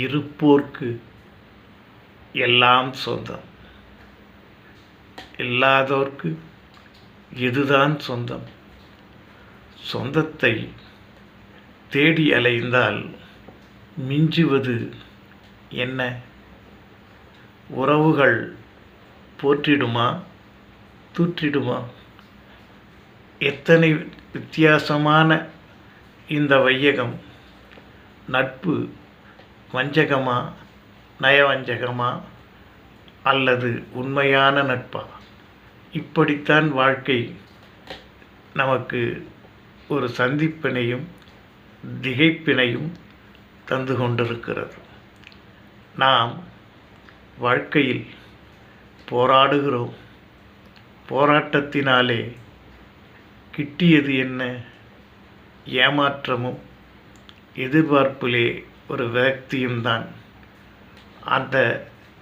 இருப்போர்க்கு எல்லாம் சொந்தம், இல்லாதோர்க்கு இதுதான் சொந்தம். சொந்தத்தை தேடி அலைந்தால் மிஞ்சுவது என்ன? உறவுகள் போற்றிடுமா, தூற்றிடுமா? எத்தனை வித்தியாசமான இந்த வையகம்! நட்பு வஞ்சகமா, நயவஞ்சகமா, அல்லது உண்மையான நட்பா? இப்படித்தான் வாழ்க்கை நமக்கு ஒரு சந்திப்பினையும் திகைப்பினையும் தந்து கொண்டிருக்கிறது. நாம் வாழ்க்கையில் போராடுகிறோம். போராட்டத்தினாலே கிட்டியது என்ன? ஏமாற்றமும் எதிர்பார்ப்பிலே ஒரு விரக்தியும் தான். அந்த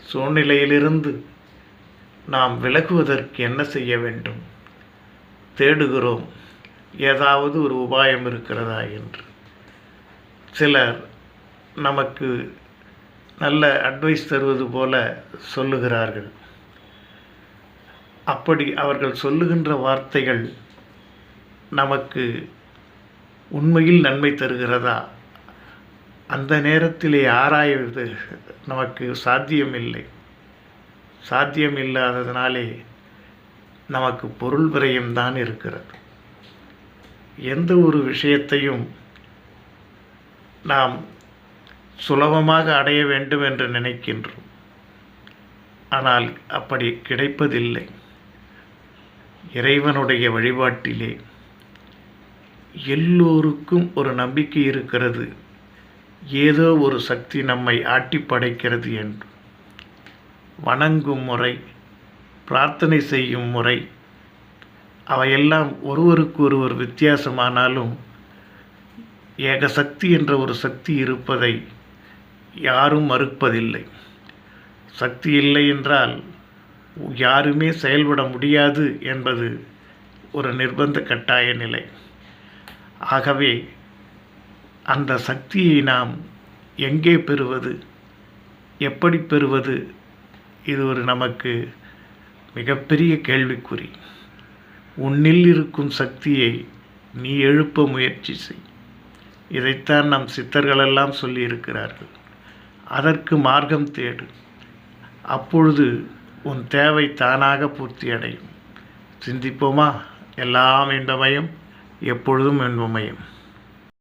சூழ்நிலையிலிருந்து நாம் விலகுவதற்கு என்ன செய்ய வேண்டும்? தேடுகிறோம், ஏதாவது ஒரு உபாயம் இருக்கிறதா என்று. சிலர் நமக்கு நல்ல அட்வைஸ் தருவது போல சொல்லுகிறார்கள். அப்படி அவர்கள் சொல்லுகின்ற வார்த்தைகள் நமக்கு உண்மையில் நன்மை தருகிறதா? அந்த நேரத்திலே ஆராய்வது நமக்கு சாத்தியமில்லை. சாத்தியம் இல்லாததினாலே நமக்கு பொருள் விரயம்தான் இருக்கிறது. எந்த ஒரு விஷயத்தையும் நாம் சுலபமாக அடைய வேண்டும் என்று நினைக்கின்றோம். ஆனால் அப்படி கிடைப்பதில்லை. இறைவனுடைய வழிபாட்டிலே எல்லோருக்கும் ஒரு நம்பிக்கை இருக்கிறது. ஏதோ ஒரு சக்தி நம்மை ஆட்டி படைக்கிறது என்று. வணங்கும் முறை, பிரார்த்தனை செய்யும் முறை, அவையெல்லாம் ஒருவருக்கு ஒருவர் வித்தியாசமானாலும் ஏகசக்தி என்ற ஒரு சக்தி இருப்பதை யாரும் மறுப்பதில்லை. சக்தி இல்லை என்றால் யாருமே செயல்பட முடியாது என்பது ஒரு நிர்பந்த கட்டாய நிலை. ஆகவே அந்த சக்தியை நாம் எங்கே பெறுவது, எப்படி பெறுவது? இது ஒரு நமக்கு மிகப்பெரிய கேள்விக்குறி. உன்னில் இருக்கும் சக்தியை நீ எழுப்ப முயற்சி செய். இதைத்தான் நம் சித்தர்களெல்லாம் சொல்லியிருக்கிறார்கள். அதற்கு மார்க்கம் தேடு. அப்பொழுது உன் தேவை தானாக பூர்த்தி அடையும். சிந்திப்போமா? எல்லாம் இன்பமயம், எப்பொழுதும் இன்பமயம்.